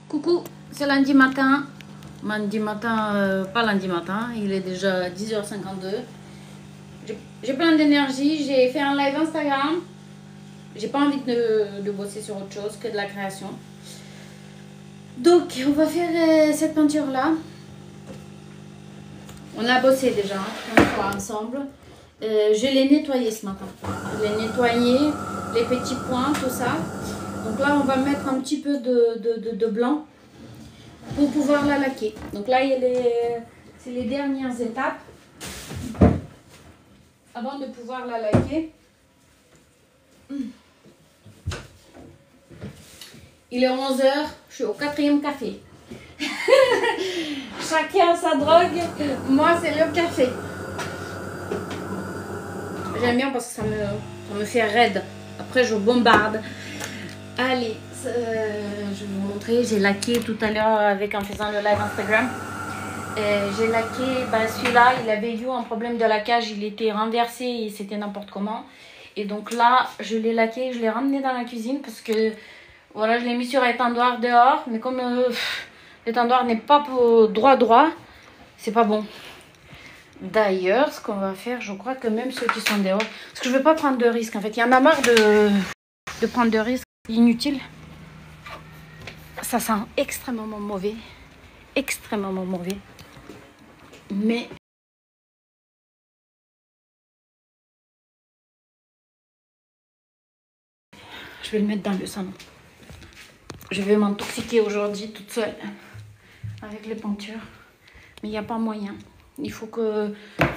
Coucou, c'est lundi matin. Lundi matin, pas lundi matin, il est déjà 10h52. J'ai plein d'énergie, j'ai fait un live Instagram. J'ai pas envie de bosser sur autre chose que de la création. Donc, on va faire cette peinture-là. On a bossé déjà, une fois ensemble. Je l'ai nettoyé ce matin. Je l'ai nettoyé, les petits points, tout ça. Donc là, on va mettre un petit peu de blanc pour pouvoir la laquer. Donc là, c'est les dernières étapes avant de pouvoir la laquer. Il est 11h, je suis au 4e café. Chacun sa drogue, moi c'est le café. J'aime bien parce que ça me fait raide. Après je bombarde. Allez, je vais vous montrer. J'ai laqué tout à l'heure en faisant le live Instagram. J'ai laqué, celui-là, il avait eu un problème de laquage. Il était renversé et c'était n'importe comment. Et donc là, je l'ai laqué, je l'ai ramené dans la cuisine parce que voilà, je l'ai mis sur l'étendoir dehors. Mais comme l'étendoir n'est pas droit, c'est pas bon. D'ailleurs, ce qu'on va faire, je crois que même ceux qui sont dehors, parce que je ne veux pas prendre de risques en fait. Il y en a marre de prendre de risques inutiles. Ça sent extrêmement mauvais. Extrêmement mauvais. Mais je vais le mettre dans le salon. Je vais m'intoxiquer aujourd'hui toute seule avec les peintures. Mais il n'y a pas moyen. Il faut que...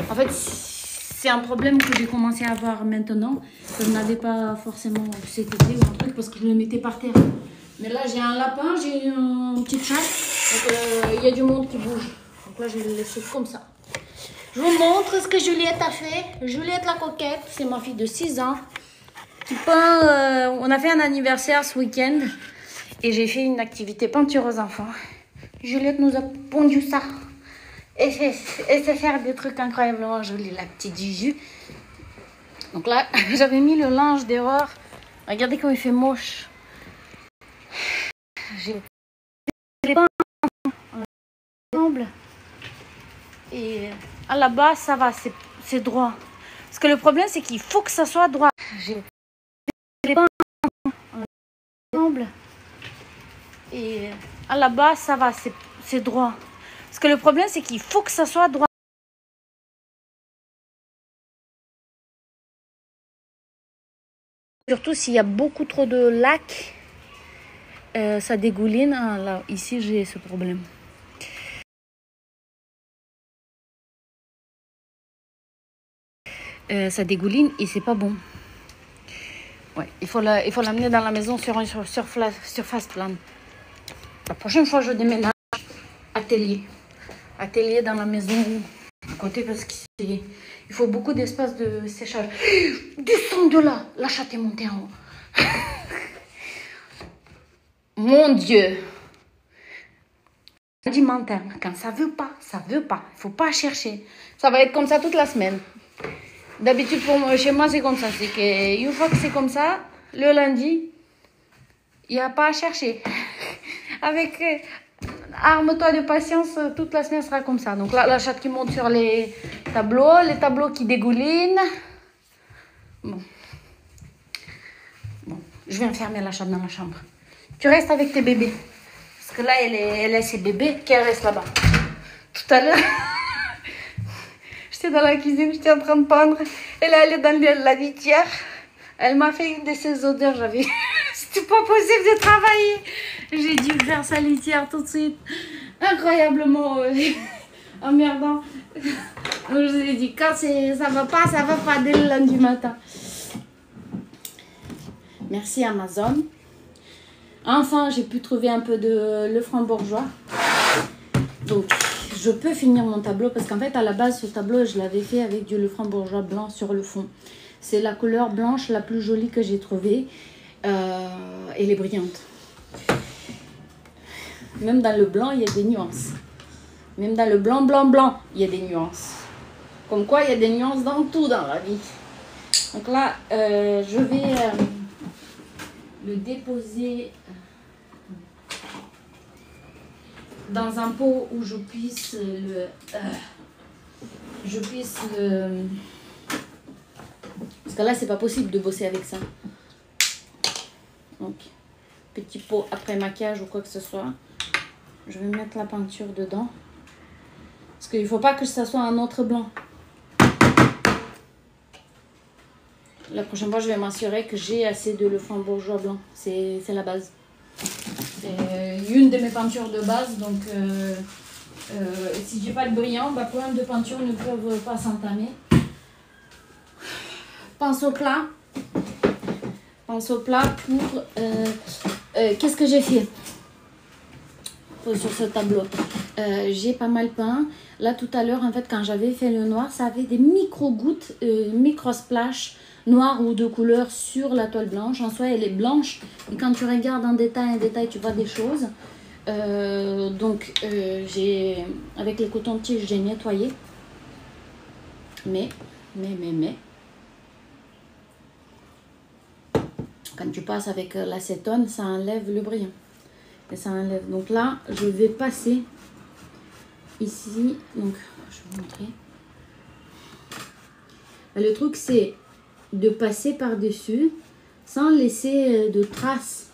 En fait, c'est un problème que j'ai commencé à avoir maintenant. Que je n'avais pas forcément cet été ou un truc parce que je le mettais par terre. Mais là, j'ai un lapin, j'ai un petit chat. Donc, il y a du monde qui bouge. Donc là, je vais le laisser comme ça. Je vous montre ce que Juliette a fait. Juliette la coquette, c'est ma fille de 6 ans. Qui peint, on a fait un anniversaire ce week-end. Et j'ai fait une activité peinture aux enfants. Juliette nous a pondu ça. Et c'est faire des trucs incroyablement jolis, la petite Juju. Donc là, j'avais mis le linge dehors. Regardez comme il fait moche. J'ai les peint ensemble. Et à la base, ça va, c'est droit. Parce que le problème, c'est qu'il faut que ça soit droit. J'ai les peint ensemble. Et à la base, ça va, c'est droit. Parce que le problème, c'est qu'il faut que ça soit droit. Surtout s'il y a beaucoup trop de lac, ça dégouline. Ah, là, ici, j'ai ce problème. Ça dégouline et c'est pas bon. Ouais, il faut l'amener dans la maison sur une surface plane. La prochaine fois, je déménage atelier dans la maison à côté parce qu'il faut beaucoup d'espace de séchage. Descends de là, la chatte est montée en haut. Mon Dieu. Lundi matin, quand ça veut pas, ça veut pas. Il faut pas chercher. Ça va être comme ça toute la semaine. D'habitude, chez moi, c'est comme ça. C'est qu'une fois que c'est comme ça, le lundi, il n'y a pas à chercher. Avec arme-toi de patience, toute la semaine sera comme ça. Donc là, la chatte qui monte sur les tableaux qui dégoulinent. Bon, je vais enfermer la chatte dans la chambre. Tu restes avec tes bébés. Parce que là, elle a ses bébés qu'elle reste là-bas. Tout à l'heure... J'étais dans la cuisine, j'étais en train de peindre. Elle est allée dans la litière. Elle m'a fait une de ces odeurs. C'était pas possible de travailler. J'ai dû faire sa litière tout de suite. Incroyablement emmerdant. Je vous ai dit, quand ça va pas dès le lundi matin. Merci Amazon. Enfin, j'ai pu trouver un peu de le franc-bourgeois. Donc... je peux finir mon tableau parce qu'en fait, à la base, ce tableau, je l'avais fait avec du lefranc-bourgeois blanc sur le fond. C'est la couleur blanche la plus jolie que j'ai trouvée. Elle est brillante. Même dans le blanc, il y a des nuances. Même dans le blanc, il y a des nuances. Comme quoi, il y a des nuances dans tout dans la vie. Donc là, je vais le déposer dans un pot où je puisse le... Parce que là, c'est pas possible de bosser avec ça. Donc, petit pot après maquillage ou quoi que ce soit. Je vais mettre la peinture dedans. Parce qu'il ne faut pas que ça soit un autre blanc. La prochaine fois, je vais m'assurer que j'ai assez de le framboise blanc. C'est la base. C'est une de mes peintures de base. Donc, si j'ai pas le brillant, bah, plein de peintures ne peuvent pas s'entamer. Pince au plat. Pince au plat pour... qu'est-ce que j'ai fait sur ce tableau? J'ai pas mal peint. Là, tout à l'heure, en fait, quand j'avais fait le noir, ça avait des micro-gouttes, micro-splash noir ou de couleur sur la toile blanche. En soi, elle est blanche. Et quand tu regardes en détail, tu vois des choses. Donc, avec les cotons-tiges, j'ai nettoyé. Mais... Quand tu passes avec l'acétone, ça enlève le brillant. Et ça enlève. Donc là, je vais passer ici. Donc, je vais vous montrer. Le truc, c'est de passer par-dessus sans laisser de traces.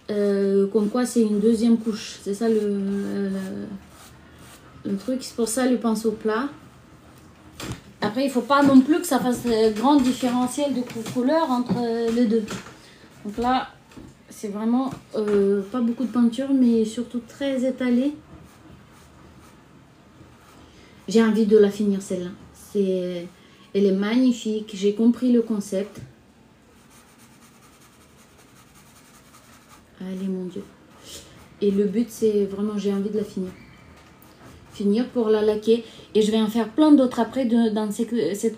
Comme quoi, c'est une deuxième couche. C'est ça le truc. C'est pour ça le pinceau plat. Après, il ne faut pas non plus que ça fasse grand différentiel de couleur entre les deux. Donc là, c'est vraiment pas beaucoup de peinture, mais surtout très étalée. J'ai envie de la finir celle-là. Elle est magnifique. J'ai compris le concept. Allez, mon Dieu. Et le but, c'est vraiment, j'ai envie de la finir. Finir pour la laquer. Et je vais en faire plein d'autres après dans cette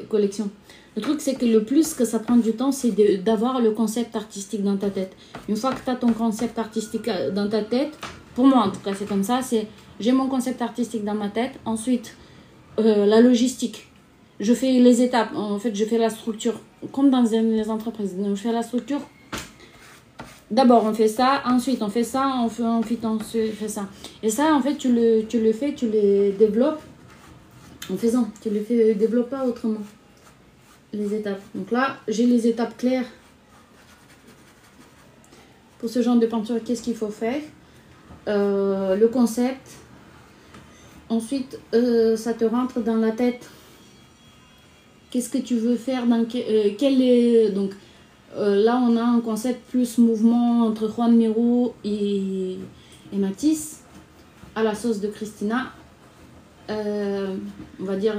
collection. Le truc, c'est que le plus que ça prend du temps, c'est d'avoir le concept artistique dans ta tête. Une fois que tu as ton concept artistique dans ta tête, pour moi en tout cas, c'est comme ça, j'ai mon concept artistique dans ma tête. Ensuite, la logistique. Je fais les étapes. En fait, je fais la structure. Comme dans les entreprises. Donc, je fais la structure. D'abord, on fait ça. Ensuite, on fait ça. Ensuite, on fait ça. Et ça, en fait, tu les développes en faisant. Tu les fais développer pas autrement. Les étapes. Donc là, j'ai les étapes claires. Pour ce genre de peinture, qu'est-ce qu'il faut faire? Le concept. Ensuite, ça te rentre dans la tête. Qu'est-ce que tu veux faire dans donc là, on a un concept plus mouvement entre Juan Miro et Matisse à la sauce de Christina. On va dire...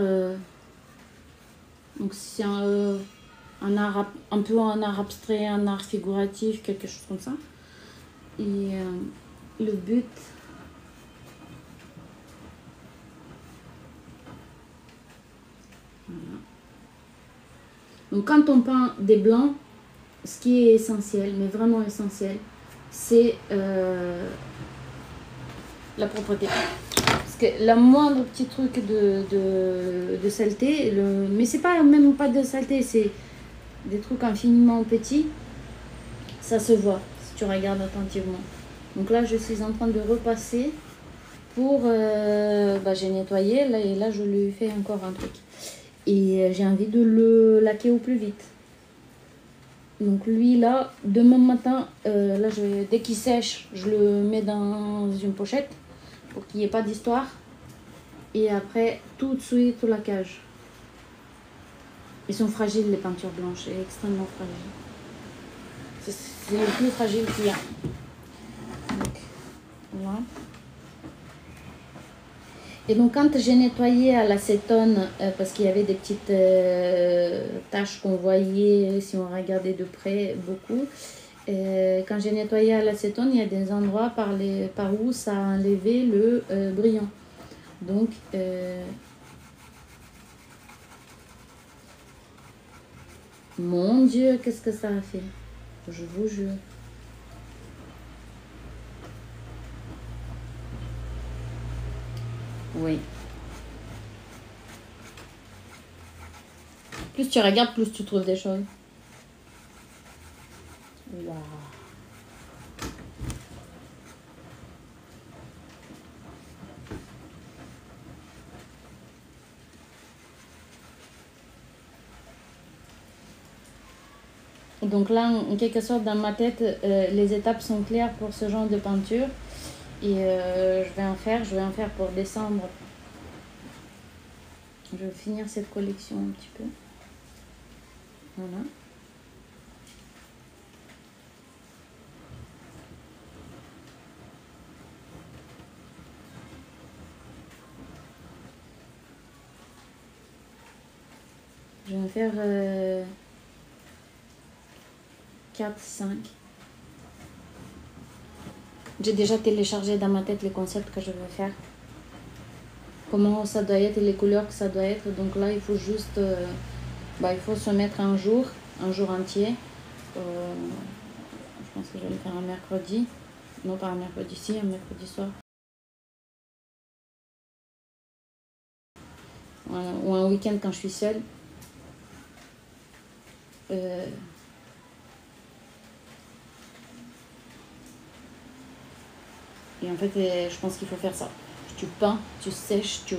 donc c'est un art, un peu un art abstrait, un art figuratif, quelque chose comme ça. Et le but... Voilà. Donc quand on peint des blancs, ce qui est essentiel, mais vraiment essentiel, c'est la propreté. Parce que la moindre petit truc de saleté, mais c'est pas même pas de saleté, c'est des trucs infiniment petits, ça se voit si tu regardes attentivement. Donc là, je suis en train de repasser pour... j'ai nettoyé là, et là, je lui fais encore un truc. Et j'ai envie de le laquer au plus vite. Donc lui là, demain matin, là, dès qu'il sèche, je le mets dans une pochette pour qu'il n'y ait pas d'histoire. Et après, tout de suite au laquage. Ils sont fragiles, les peintures blanches, extrêmement fragiles. C'est le plus fragile qu'il y a. Donc, voilà. Et donc quand j'ai nettoyé à l'acétone, parce qu'il y avait des petites taches qu'on voyait si on regardait de près beaucoup, quand j'ai nettoyé à l'acétone, il y a des endroits par où ça a enlevé le brillant. Donc mon Dieu, qu'est-ce que ça a fait? Je vous jure. Oui. Plus tu regardes, plus tu trouves des choses. Wow. Donc là, en quelque sorte, dans ma tête, les étapes sont claires pour ce genre de peinture. Et je vais en faire pour décembre. Je vais finir cette collection un petit peu. Voilà. Je vais en faire 4, 5. J'ai déjà téléchargé dans ma tête les concepts que je vais faire. Comment ça doit être et les couleurs que ça doit être. Donc là, il faut juste... il faut se mettre un jour entier. Je pense que je vais le faire un mercredi. Non, pas un mercredi, si, un mercredi soir. Ou un week-end quand je suis seule. Et en fait, je pense qu'il faut faire ça. Tu peins, tu sèches, tu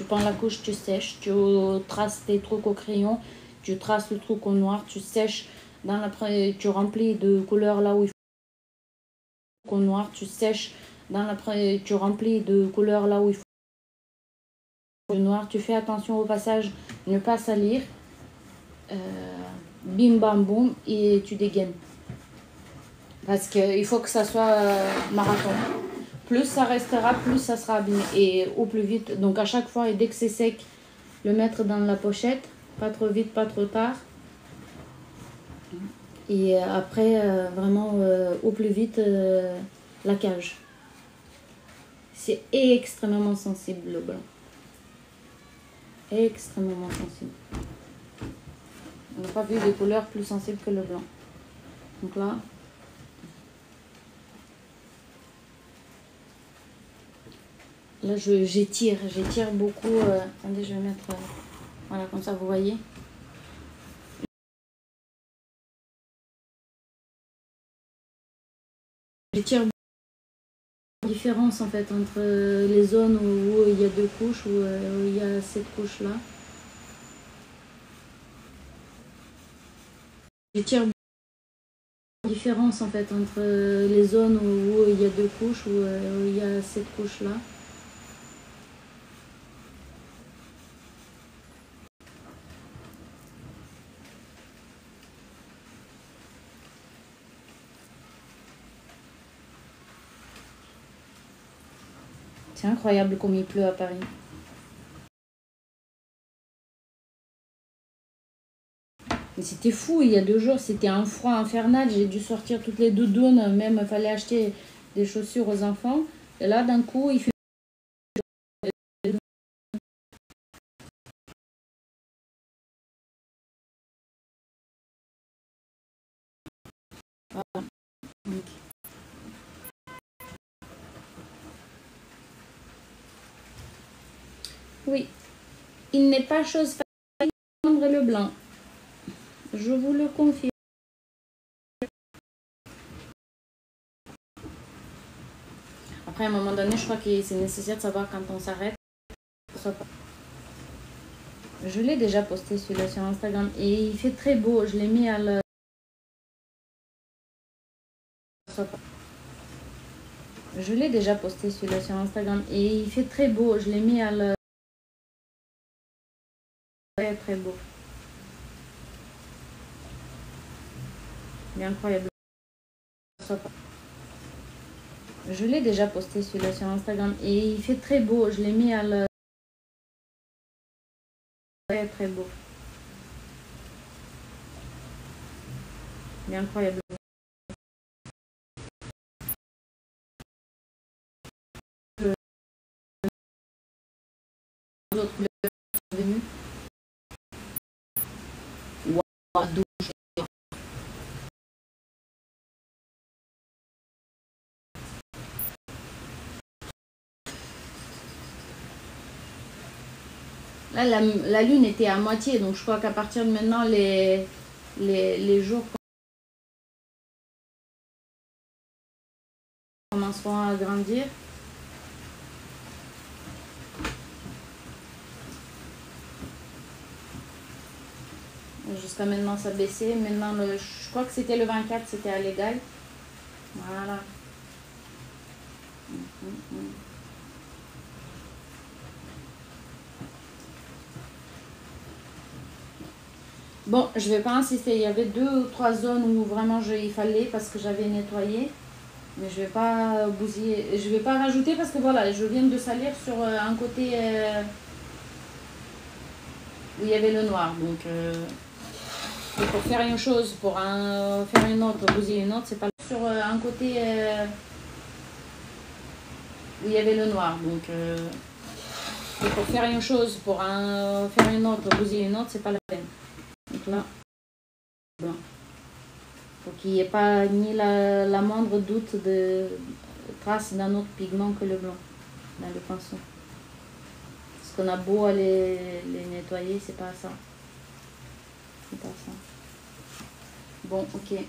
peins la couche, tu sèches, tu traces tes trucs au crayon, tu traces le truc au noir, tu sèches, tu remplis de couleurs là où il faut au noir, tu sèches, tu remplis de couleurs là où il faut au noir, tu fais attention au passage, ne pas salir, bim bam boum, et tu dégaines. Parce qu'il faut que ça soit marathon. Plus ça restera, plus ça sera abîmé. Et au plus vite. Donc à chaque fois, et dès que c'est sec, le mettre dans la pochette. Pas trop vite, pas trop tard. Et après, vraiment, au plus vite, la cage. C'est extrêmement sensible, le blanc. Extrêmement sensible. On n'a pas vu des couleurs plus sensibles que le blanc. Donc là... Là, j'étire beaucoup. Attendez, je vais mettre... voilà, comme ça, vous voyez. J'étire la différence, en fait, entre les zones où il y a 2 couches, où il y a cette couche-là. J'étire la différence, en fait, entre les zones où il y a 2 couches, où il y a cette couche-là. C'est incroyable comme il pleut à Paris. Mais c'était fou, il y a 2 jours, c'était un froid infernal. J'ai dû sortir toutes les doudounes, même il fallait acheter des chaussures aux enfants. Et là, d'un coup, il fait... Oui, il n'est pas chose facile de prendre le blanc. Je vous le confirme. Après, à un moment donné, je crois que c'est nécessaire de savoir quand on s'arrête. Je l'ai déjà posté celui-là sur Instagram et il fait très beau. Je l'ai mis à la... Je l'ai déjà posté celui-là sur Instagram et il fait très beau. Je l'ai mis à la... Très très beau. Il est incroyable. Je l'ai déjà posté celui-là sur Instagram et il fait très beau. Je l'ai mis à la... Très très beau. Il est incroyable. Les autres couleurs sont venues. Wow, là, la lune était à moitié, donc je crois qu'à partir de maintenant, les jours commenceront à grandir. jusqu'à maintenant ça baissait. Maintenant, je crois que c'était le 24, c'était à l'égal. Voilà. Bon, je vais pas insister. Il y avait 2 ou 3 zones où vraiment il fallait parce que j'avais nettoyé. Mais je vais pas bousiller. Je vais pas rajouter parce que voilà, je viens de salir sur un côté où il y avait le noir. Donc, et pour faire une chose, pour faire une autre, bousiller une autre, c'est pas sur un côté où il y avait le noir. Donc, et pour faire une chose, pour faire une autre, bousiller une autre, c'est pas la peine. Donc là, blanc. Pour qu'il n'y ait pas ni la moindre doute de trace d'un autre pigment que le blanc dans le pinceau. Parce qu'on a beau aller les nettoyer, c'est pas ça. C'est pas ça. Bon, ok.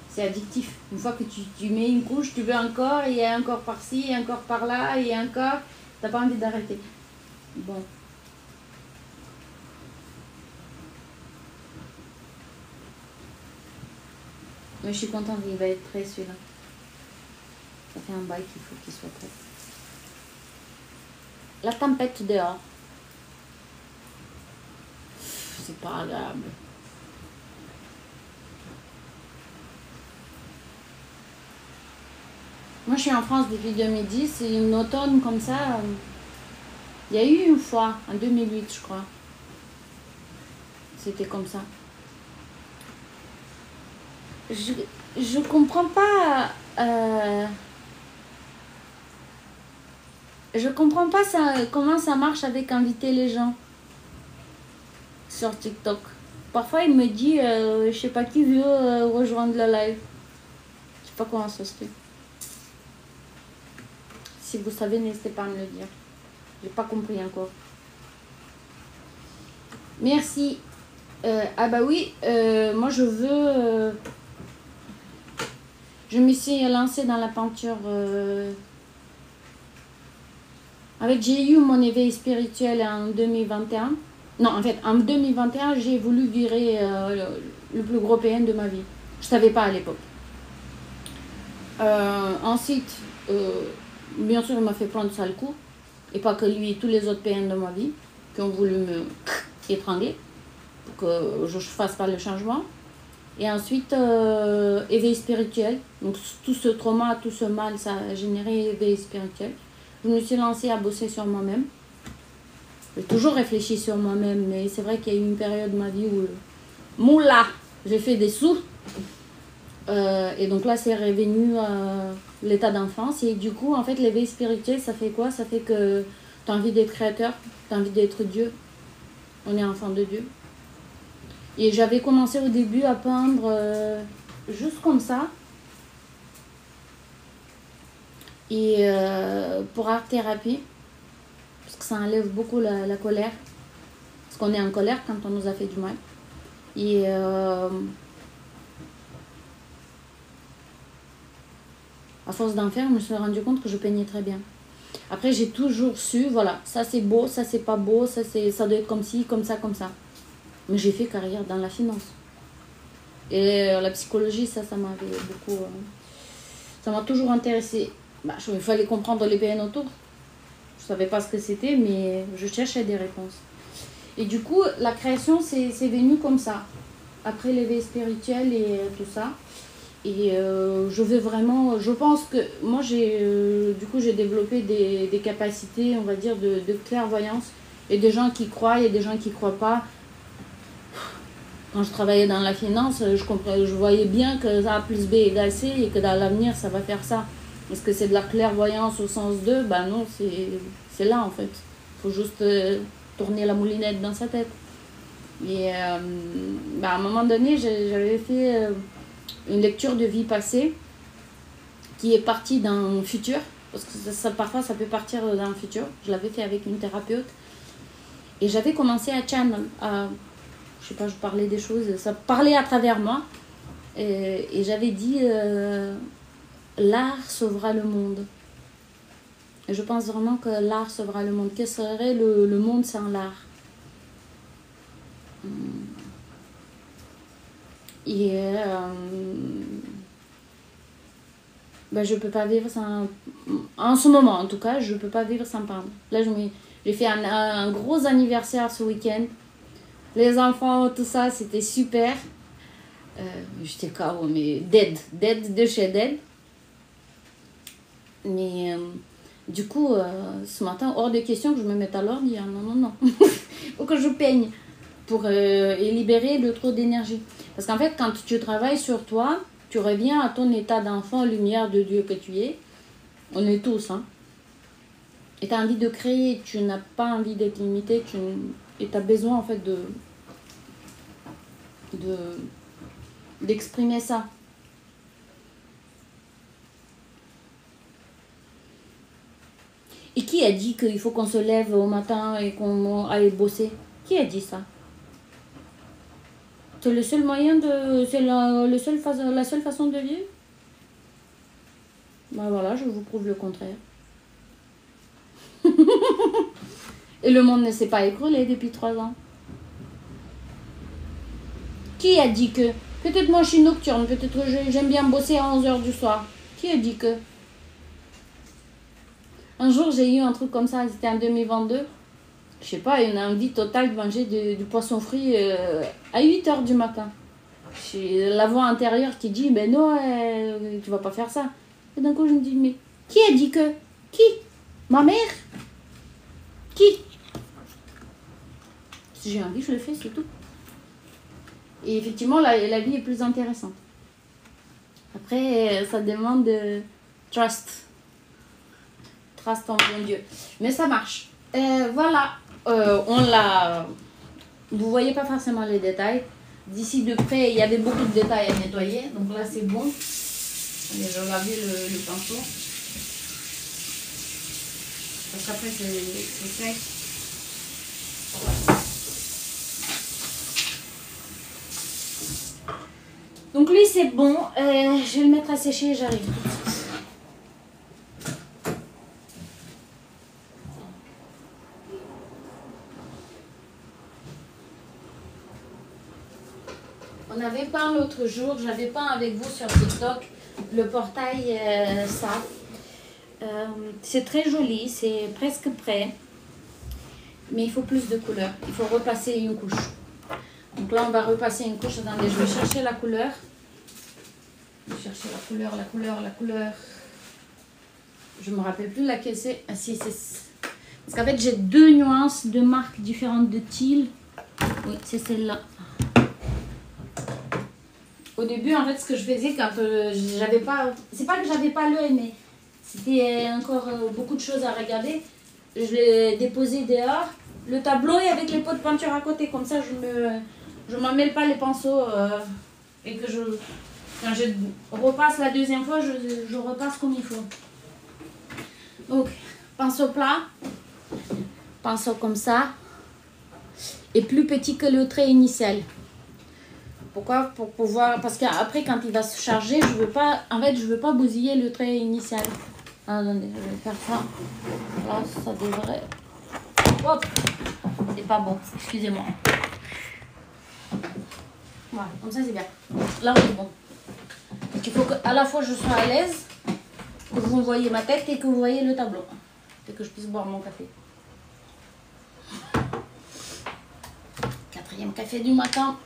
C'est addictif. Une fois que tu mets une couche, tu veux encore, et encore par-ci, et encore par-là, et encore. T'as pas envie d'arrêter. Bon. Mais je suis contente, il va être prêt celui-là. Ça fait un bail qu'il faut qu'il soit prêt. La tempête dehors. C'est pas agréable. Moi, je suis en France depuis 2010 et une automne comme ça, il y a eu une fois, en 2008, je crois. C'était comme ça. Je comprends pas. Je comprends pas comment ça marche avec inviter les gens sur TikTok. Parfois, il me dit, je sais pas qui veut rejoindre le live. Je sais pas comment ça se fait. Si vous savez, n'hésitez pas à me le dire. J'ai pas compris encore. Merci. Ah bah oui, moi je veux... je me suis lancée dans la peinture. J'ai eu mon éveil spirituel en 2021. Non, en fait, en 2021, j'ai voulu virer le plus gros PN de ma vie. Je savais pas à l'époque. Ensuite... bien sûr, il m'a fait plein de sales coups. Et pas que lui, tous les autres PN de ma vie qui ont voulu me étrangler pour que je ne fasse pas le changement. Et ensuite, éveil spirituel. Donc, tout ce trauma, tout ce mal, ça a généré éveil spirituel. Je me suis lancée à bosser sur moi-même. J'ai toujours réfléchi sur moi-même, mais c'est vrai qu'il y a eu une période de ma vie où, moula, j'ai fait des sous. Et donc là, c'est revenu l'état d'enfance. Et du coup, en fait, l'éveil spirituel, ça fait quoi? Ça fait que tu as envie d'être créateur, tu as envie d'être Dieu. On est enfant de Dieu. Et j'avais commencé au début à peindre juste comme ça. Et pour art-thérapie, parce que ça enlève beaucoup la colère. Parce qu'on est en colère quand on nous a fait du mal. Et... à force d'en faire, je me suis rendu compte que je peignais très bien. Après, j'ai toujours su, voilà, ça c'est beau, ça c'est pas beau, ça doit être comme ci, comme ça, comme ça. Mais j'ai fait carrière dans la finance. Et la psychologie, ça m'avait beaucoup... ça m'a toujours intéressée. Bah, il fallait comprendre les PN autour. Je savais pas ce que c'était, mais je cherchais des réponses. Et du coup, la création, c'est venu comme ça. Après l'éveil spirituel et tout ça. Et je veux vraiment, je pense que moi du coup j'ai développé des capacités, on va dire, de clairvoyance. Et des gens qui croient, et des gens qui croient pas. Quand je travaillais dans la finance, je voyais bien que A plus B égale C et que dans l'avenir ça va faire ça. Est-ce que c'est de la clairvoyance au sens de, bah non, c'est là en fait. Il faut juste tourner la moulinette dans sa tête. Et à un moment donné, j'avais fait une lecture de vie passée qui est partie d'un futur. Parce que parfois ça peut partir d'un futur. Je l'avais fait avec une thérapeute. Et j'avais commencé à channel, je sais pas, je parlais des choses, ça parlait à travers moi. Et j'avais dit, l'art sauvera le monde. Et je pense vraiment que l'art sauvera le monde. Quel serait le monde sans l'art? Et ben, je peux pas vivre sans... En ce moment, en tout cas, je peux pas vivre sans peindre. Là, j'ai fait un gros anniversaire ce week-end. Les enfants, tout ça, c'était super. J'étais KO, mais dead de chez dead. Mais du coup, ce matin, hors de question que je me mette à l'ordi. Hein. Non. Faut que je peigne pour libérer le trop d'énergie. Parce qu'en fait, quand tu travailles sur toi, tu reviens à ton état d'enfant, lumière de Dieu que tu es. On est tous, hein. Et tu as envie de créer, tu n'as pas envie d'être limité, et tu as besoin en fait d'exprimer ça. Et qui a dit qu'il faut qu'on se lève au matin et qu'on aille bosser? Qui a dit ça? C'est le seul moyen de... C'est la seule façon de vivre? Ben voilà, je vous prouve le contraire. Et le monde ne s'est pas écroulé depuis 3 ans. Qui a dit que... Peut-être moi je suis nocturne, peut-être que j'aime bien bosser à 11h du soir. Qui a dit que... Un jour j'ai eu un truc comme ça, c'était en 2022. Je sais pas, une envie totale de manger du poisson frit à 8h du matin. J'ai la voix intérieure qui dit, ben non, tu vas pas faire ça. Et d'un coup je me dis, mais qui a dit que... Qui? Ma mère? Qui? Si j'ai envie, je le fais, c'est tout. Et effectivement, la vie est plus intéressante. Après, ça demande trust. Trust en bon Dieu. Mais ça marche. Voilà. On l'a... Vous voyez pas forcément les détails. D'ici de près, il y avait beaucoup de détails à nettoyer. Donc là, c'est bon. Allez, je vais laver le pinceau. Parce qu'après, c'est sec. Donc lui c'est bon, je vais le mettre à sécher et j'arrive tout de suite. On avait peint l'autre jour, j'avais peint avec vous sur TikTok le portail ça. C'est très joli, c'est presque prêt. Mais il faut plus de couleur, il faut repasser une couche. Donc là, on va repasser une couche. Attendez, je vais chercher la couleur. Je vais chercher la couleur. Je me rappelle plus laquelle c'est. Ah si, c'est... Parce qu'en fait, j'ai 2 nuances de marques différentes de Teal. Oui, c'est celle-là. Au début, en fait, ce que je faisais quand j'avais pas... C'est pas que j'avais pas l'œil, mais c'était encore beaucoup de choses à regarder. Je l'ai déposé dehors. Le tableau et avec les pots de peinture à côté. Comme ça, je m'en mêle pas les pinceaux et que quand je repasse la deuxième fois, je repasse comme il faut. Donc, pinceau plat, pinceau comme ça, et plus petit que le trait initial. Pourquoi? Pour pouvoir, parce qu'après quand il va se charger, je veux pas bousiller le trait initial. Attendez, je vais faire ça. Là, ça devrait... Hop, c'est pas bon, excusez-moi. Voilà, comme ça c'est bien. Là, on est bon. Donc, il faut qu'à la fois je sois à l'aise, que vous voyez ma tête et que vous voyez le tableau. Et que je puisse boire mon café. 4e café du matin.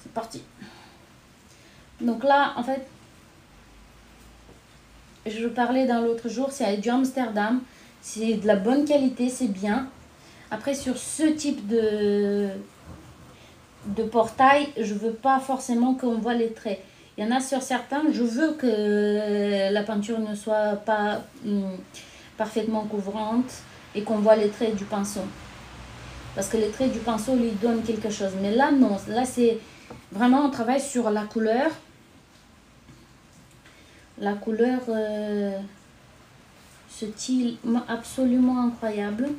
C'est parti. Donc là, en fait, je parlais dans l'autre jour, c'est du Amsterdam. C'est de la bonne qualité, c'est bien. Après, sur ce type de portail, je veux pas forcément qu'on voit les traits. Il y en a sur certains, je veux que la peinture ne soit pas parfaitement couvrante et qu'on voit les traits du pinceau. Parce que les traits du pinceau lui donnent quelque chose. Mais là, non. Là, c'est vraiment, on travaille sur la couleur. La couleur, ce style absolument incroyable.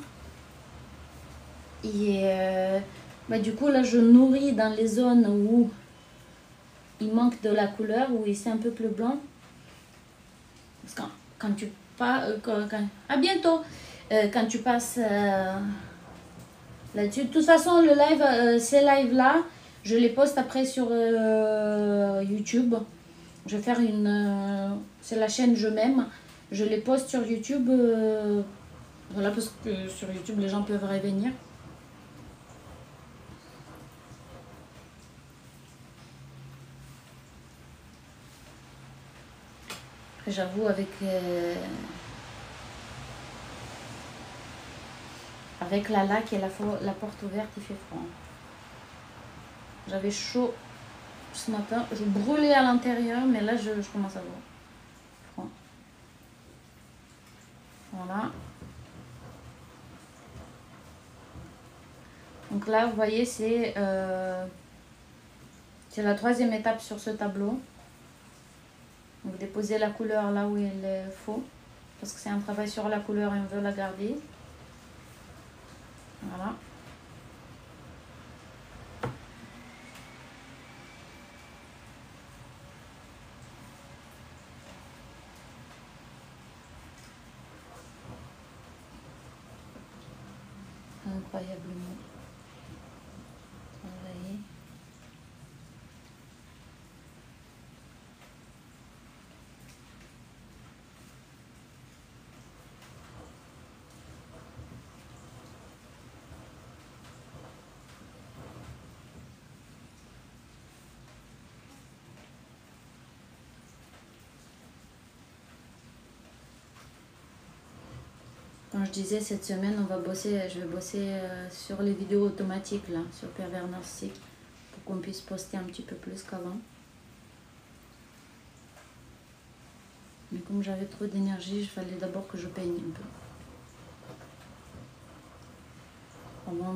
Et du coup, là, je nourris dans les zones où il manque de la couleur, où c'est un peu plus blanc. Parce que quand tu pas à bientôt. Quand tu passes là-dessus. De toute façon, le live, ces lives-là, je les poste après sur YouTube. Je vais faire une... c'est la chaîne Je m'aime. Je les poste sur YouTube. Voilà, parce que sur YouTube, les gens peuvent revenir. J'avoue, avec la laque et la porte ouverte, il fait froid. J'avais chaud ce matin. Je brûlais à l'intérieur, mais là, je commence à voir froid. Voilà. Donc là, vous voyez, c'est la 3e étape sur ce tableau. Donc déposer la couleur là où il faut, parce que c'est un travail sur la couleur et on veut la garder. Voilà. Incroyablement travaillé. Quand je disais cette semaine, je vais bosser sur les vidéos automatiques là, sur Pervers Narcissique, pour qu'on puisse poster un petit peu plus qu'avant. Mais comme j'avais trop d'énergie, il fallait d'abord que je peigne un peu avant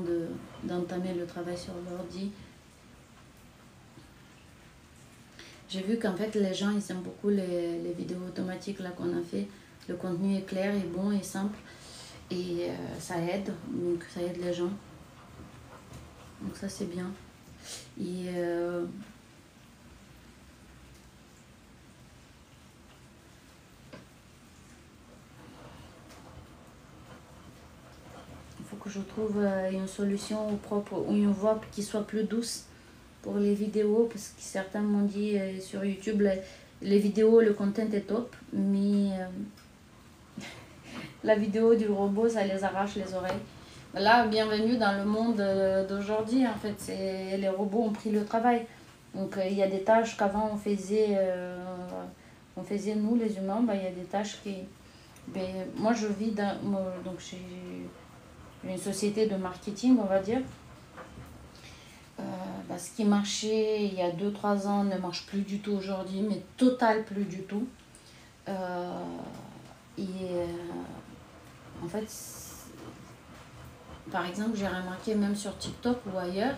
d'entamer le travail sur l'ordi. J'ai vu qu'en fait les gens ils aiment beaucoup les vidéos automatiques là qu'on a fait. Le contenu est clair et bon et simple. Et ça aide, donc ça aide les gens. Donc ça c'est bien. Et il faut que je trouve une solution propre ou une voix qui soit plus douce pour les vidéos, parce que certains m'ont dit sur YouTube les vidéos, le content est top, mais la vidéo du robot, ça les arrache les oreilles. Là, bienvenue dans le monde d'aujourd'hui. En fait, les robots ont pris le travail. Donc, il y a des tâches qu'avant on faisait nous, les humains. Il y a des tâches qui... moi, je vis donc j'ai une société de marketing, on va dire. Ce qui marchait il y a 2-3 ans ne marche plus du tout aujourd'hui, mais total plus du tout. En fait, par exemple, j'ai remarqué même sur TikTok ou ailleurs,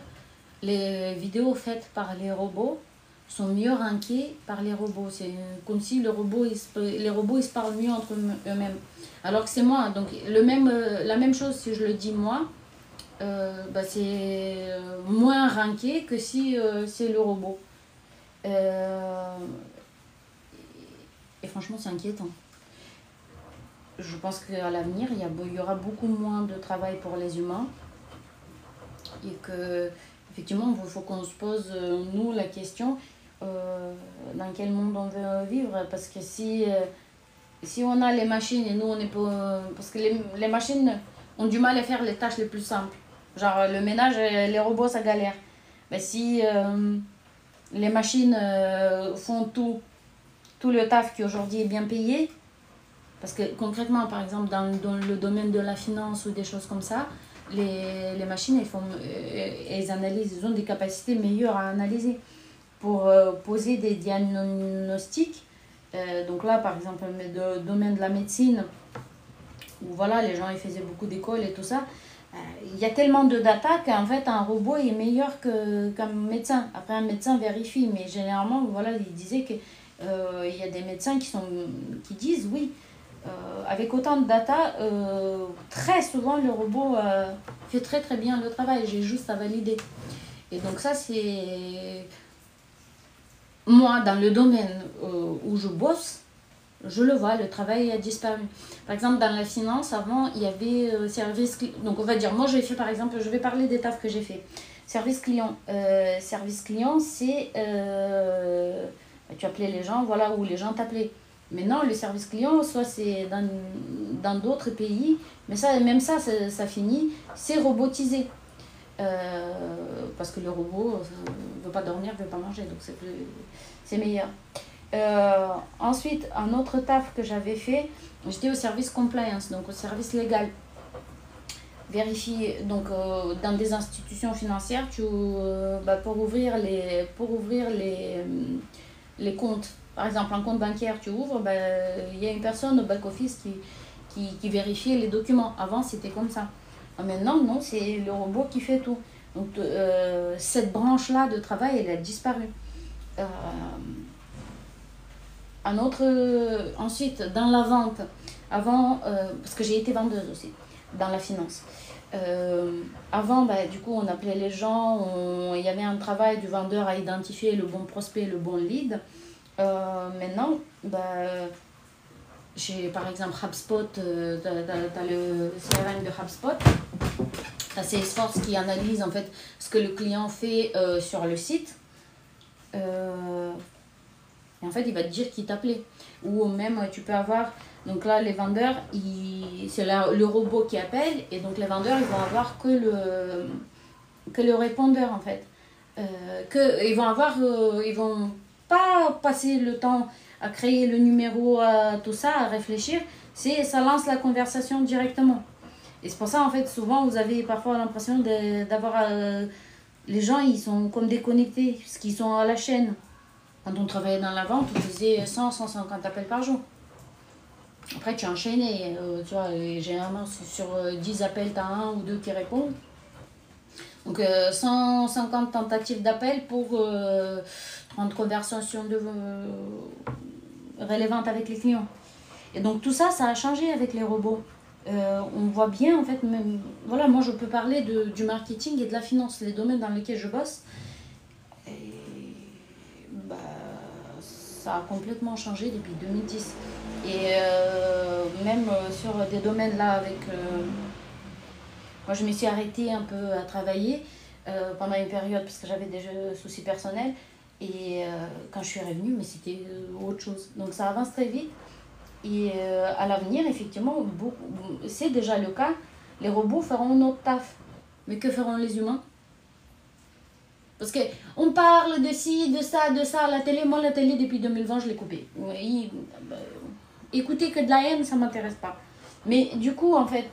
les vidéos faites par les robots sont mieux rankées par les robots. C'est comme si les robots ils se parlent mieux entre eux-mêmes. Alors que c'est moi. Donc la même chose, si je le dis moi, c'est moins ranké que si c'est le robot. Et franchement, c'est inquiétant. Je pense qu'à l'avenir, il y aura beaucoup moins de travail pour les humains. Et que, effectivement, il faut qu'on se pose, nous, la question, dans quel monde on veut vivre. Parce que si on a les machines et nous, on est pas... Parce que les machines ont du mal à faire les tâches les plus simples. Genre le ménage, les robots, ça galère. Mais si les machines font tout le taf qui aujourd'hui est bien payé, parce que concrètement, par exemple, dans le domaine de la finance ou des choses comme ça, les machines, elles analysent, ils ont des capacités meilleures à analyser pour poser des diagnostics. Donc là, par exemple, le domaine de la médecine, où voilà, les gens ils faisaient beaucoup d'écoles et tout ça, il y a tellement de data qu'en fait, un robot est meilleur qu'un médecin. Après, un médecin vérifie, mais généralement, voilà, il disait qu'il y a des médecins qui disent oui. Avec autant de data, très souvent le robot fait très très bien le travail, j'ai juste à valider. Et donc ça c'est moi dans le domaine où je bosse, Je le vois, le travail a disparu. Par exemple, dans la finance, avant, il y avait service client. Donc, on va dire, moi, j'ai fait, par exemple, je vais parler des tafs que j'ai fait. Service client. Service client, c'est... tu appelais les gens, voilà, où les gens t'appelaient. Maintenant, le service client, soit c'est dans d'autres pays, mais ça, même ça, ça finit, c'est robotisé. Parce que le robot ne veut pas dormir, ne veut pas manger, donc c'est meilleur. Ensuite, un autre taf que j'avais fait, j'étais au service compliance, donc au service légal. Vérifier, donc dans des institutions financières, pour ouvrir les comptes, par exemple un compte bancaire, tu ouvres, il y a une personne au back-office qui vérifiait les documents. Avant, c'était comme ça. Maintenant, non, c'est le robot qui fait tout. Donc, cette branche-là de travail, elle a disparu. Ensuite, dans la vente, avant, parce que j'ai été vendeuse aussi, dans la finance. Avant, du coup, on appelait les gens, il y avait un travail du vendeur à identifier le bon prospect, le bon lead. Maintenant, j'ai par exemple HubSpot, tu as le CRM de HubSpot, tu as Salesforce qui analyse en fait ce que le client fait sur le site. Et en fait, il va te dire qui t'appelait. Ou même, tu peux avoir... Donc là, les vendeurs, c'est le robot qui appelle. Et donc, les vendeurs, ils vont avoir que le répondeur, en fait. Ils vont pas passer le temps à créer le numéro, tout ça, à réfléchir. Ça lance la conversation directement. Et c'est pour ça, en fait, souvent, vous avez parfois l'impression d'avoir... les gens, ils sont comme déconnectés, parce qu'ils sont à la chaîne. Quand on travaillait dans la vente, on faisait 100-150 appels par jour. Après, tu enchaînes et tu vois, généralement, sur 10 appels, tu as 1 ou 2 qui répondent. Donc, 150 tentatives d'appel pour 30 conversations relevantes avec les clients. Et donc, tout ça, ça a changé avec les robots. On voit bien, en fait, même, voilà, moi, je peux parler du marketing et de la finance, les domaines dans lesquels je bosse. Ça a complètement changé depuis 2010. Et même sur des domaines là avec... moi je me suis arrêtée un peu à travailler pendant une période parce que j'avais des soucis personnels. Et quand je suis revenue, mais c'était autre chose. Donc ça avance très vite. Et à l'avenir, effectivement, c'est déjà le cas. Les robots feront notre taf. Mais que feront les humains ? Parce qu'on parle de ci, de ça à la télé. Moi, la télé, depuis 2020, je l'ai coupée. Écouter que de la haine, ça ne m'intéresse pas. Mais du coup, en fait,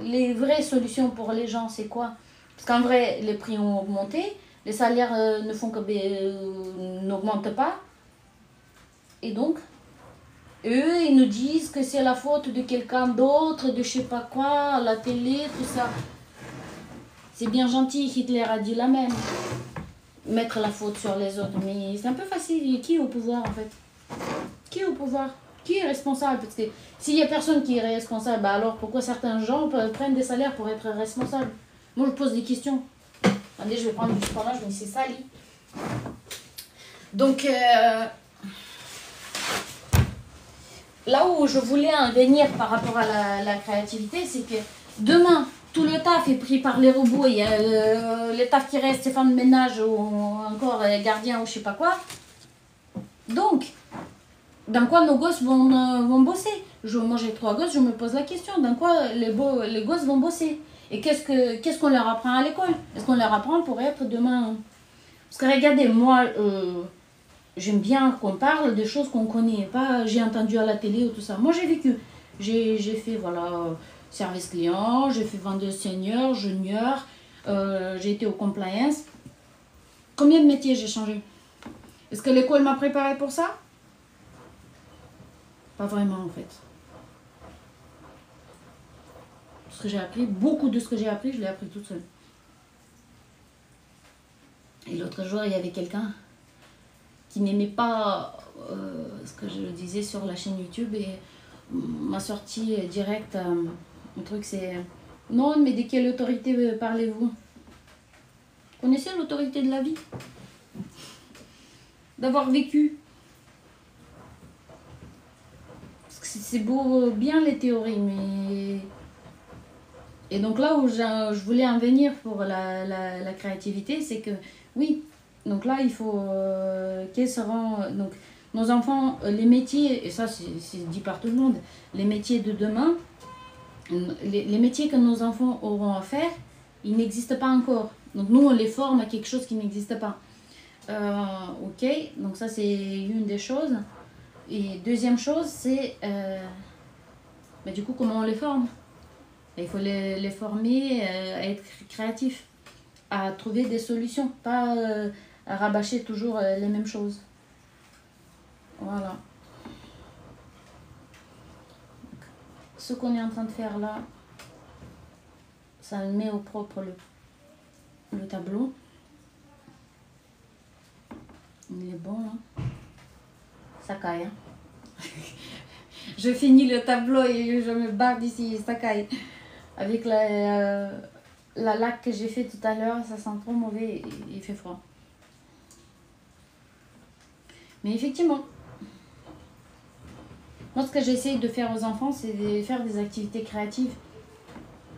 les vraies solutions pour les gens, c'est quoi ? Parce qu'en vrai, les prix ont augmenté. Les salaires n'augmentent pas. Et donc, eux, ils nous disent que c'est la faute de quelqu'un d'autre, de je sais pas quoi, la télé, tout ça. C'est bien gentil, Hitler a dit la même. Mettre la faute sur les autres. Mais c'est un peu facile. Qui est au pouvoir, en fait ? Qui est au pouvoir ? Qui est responsable ? Parce que s'il n'y a personne qui est responsable, alors pourquoi certains gens prennent des salaires pour être responsables ? Moi, je pose des questions. Attendez, je vais prendre du fromage, mais c'est sali. Donc, là où je voulais en venir par rapport à la créativité, c'est que demain, tout le taf est pris par les robots. Il y a les tafs qui restent, c'est femmes de ménage ou encore gardiens ou je sais pas quoi. Donc, dans quoi nos gosses vont bosser ? Moi, j'ai 3 gosses, je me pose la question. Dans quoi les gosses vont bosser ? Et qu'est-ce qu'on leur apprend à l'école ? Est-ce qu'on leur apprend pour être demain ? Parce que regardez, moi, j'aime bien qu'on parle des choses qu'on connaît. Pas j'ai entendu à la télé ou tout ça. Moi, j'ai vécu. J'ai fait, voilà, service client, j'ai fait vendeuse senior, junior, j'ai été au compliance. Combien de métiers j'ai changé ? Est-ce que l'école m'a préparé pour ça ? Pas vraiment, en fait. Ce que j'ai appris, beaucoup de ce que j'ai appris, je l'ai appris toute seule. Et l'autre jour, il y avait quelqu'un qui n'aimait pas ce que je disais sur la chaîne YouTube et m'a sorti direct un truc, c'est non, mais de quelle autorité parlez-vous ? Connaissez l'autorité de la vie ? D'avoir vécu. c'est beau bien les théories, mais... Et donc là où je voulais en venir pour la créativité, c'est que oui, donc là il faut... quels seront... Donc nos enfants, les métiers, et ça c'est dit par tout le monde, les métiers de demain, les métiers que nos enfants auront à faire, ils n'existent pas encore. Donc nous on les forme à quelque chose qui n'existe pas. Ok, donc ça c'est une des choses. Et deuxième chose, c'est bah, du coup comment on les forme. Il faut les former à être créatifs, à trouver des solutions, pas à rabâcher toujours les mêmes choses. Voilà. Donc, ce qu'on est en train de faire là, ça met au propre le tableau. Il est bon, hein. Ça caille, hein. Je finis le tableau et je me barre d'ici, ça caille. Avec la laque que j'ai fait tout à l'heure, ça sent trop mauvais et il fait froid. Mais effectivement, moi ce que j'essaye de faire aux enfants, c'est de faire des activités créatives.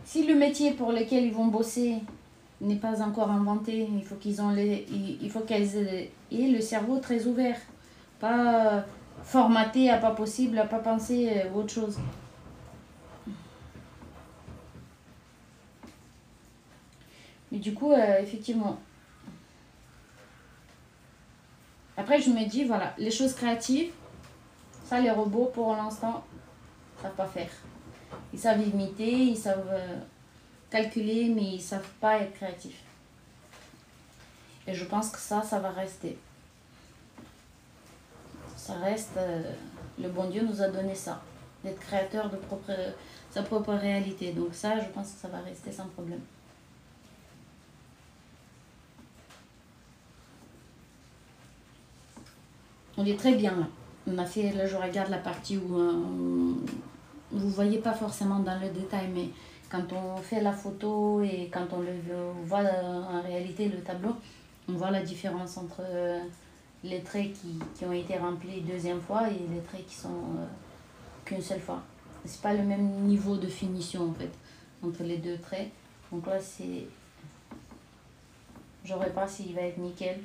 Si le métier pour lequel ils vont bosser n'est pas encore inventé, il faut qu'elles aient le cerveau très ouvert. Pas formaté à pas possible, à pas penser à autre chose. Mais du coup, effectivement. Après, je me dis, voilà, les choses créatives, ça, les robots, pour l'instant, ne savent pas faire. Ils savent imiter, ils savent calculer, mais ils ne savent pas être créatifs. Et je pense que ça va rester. Ça reste, le bon Dieu nous a donné ça, d'être créateur de sa propre réalité. Donc ça, je pense que ça va rester sans problème. On est très bien là. On a fait, là je regarde la partie où vous ne voyez pas forcément dans le détail, mais quand on fait la photo et quand on le voit en réalité le tableau, on voit la différence entre les traits qui ont été remplis deuxième fois et les traits qui sont qu'une seule fois. C'est pas le même niveau de finition en fait entre les deux traits. Donc là c'est... Je ne saurais pas s'il va être nickel.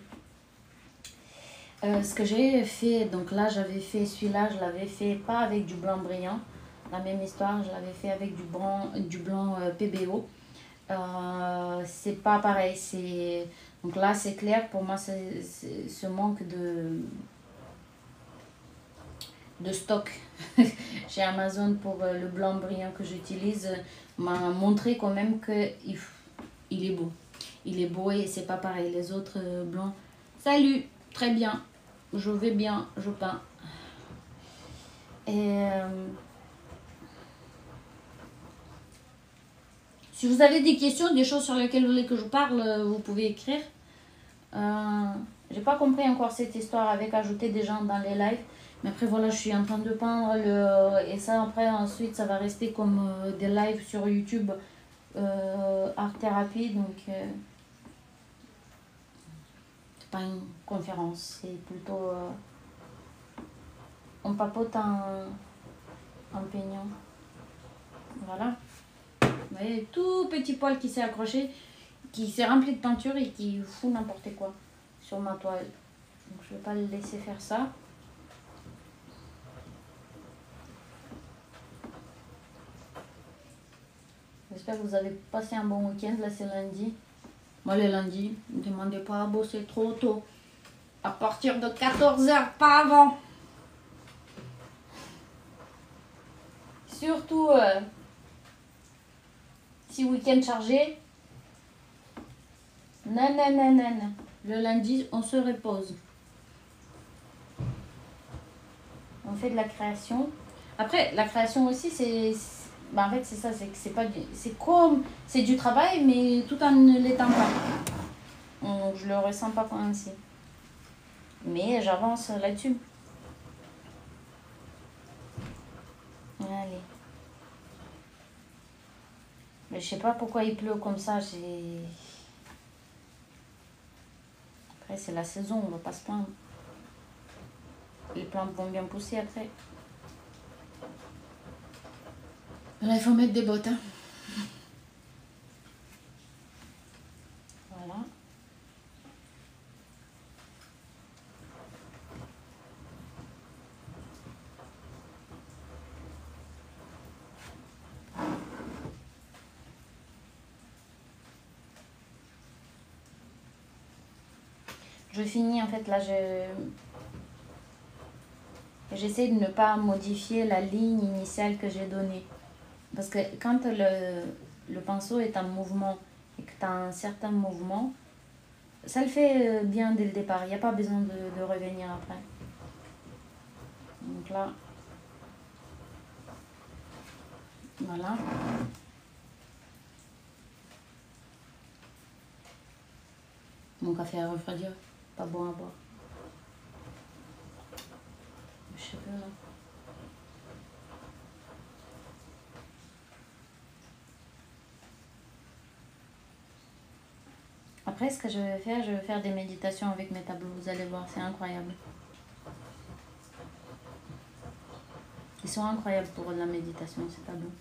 Ce que j'ai fait, donc là j'avais fait celui-là, je l'avais fait pas avec du blanc brillant. La même histoire, je l'avais fait avec du blanc PBO. C'est pas pareil. Donc là c'est clair, pour moi c'est ce manque de stock chez Amazon pour le blanc brillant que j'utilise m'a montré quand même qu'il est beau. Il est beau et c'est pas pareil. Les autres blancs. Salut, très bien. Je vais bien, je peins. Et si vous avez des questions, des choses sur lesquelles vous voulez que je parle, vous pouvez écrire. J'ai pas compris encore cette histoire avec ajouter des gens dans les lives. Mais après voilà, je suis en train de peindre et ça après ensuite ça va rester comme des lives sur YouTube art thérapie. Donc c'est pas une conférence, c'est plutôt on papote en peignant. Voilà. Vous voyez, tout petit poil qui s'est accroché, qui s'est rempli de peinture et qui fout n'importe quoi sur ma toile. Donc je vais pas le laisser faire ça. J'espère que vous avez passé un bon week-end. Là c'est lundi. Moi le lundi, ne me demandez pas à bosser trop tôt. À partir de 14h, pas avant. Surtout si week-end chargé. Non, non, non, non, non. Le lundi, on se repose. On fait de la création. Après, la création aussi, en fait, c'est ça, c'est pas c'est du travail, mais tout en ne l'étant pas. Donc, je le ressens pas ainsi. Mais j'avance là-dessus. Allez. Mais je sais pas pourquoi il pleut comme ça. Après, c'est la saison, on va pas se plaindre. Les plantes vont bien pousser après. Là, il faut mettre des bottes. Hein. Voilà. Je finis en fait là, j'essaie de ne pas modifier la ligne initiale que j'ai donnée. Parce que quand le pinceau est en mouvement et que tu as un certain mouvement, ça le fait bien dès le départ. Il n'y a pas besoin de revenir après. Donc là, voilà. Mon café à refroidir, pas bon à boire. Je sais pas là. Après, ce que je vais faire des méditations avec mes tableaux. Vous allez voir, c'est incroyable. Ils sont incroyables pour la méditation, ces tableaux.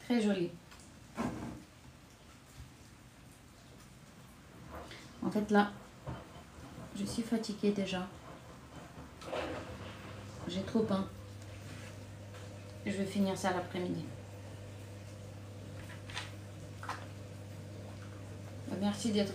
Très joli. En fait, là, je suis fatiguée déjà. J'ai trop peint. Je vais finir ça l'après-midi. Merci d'être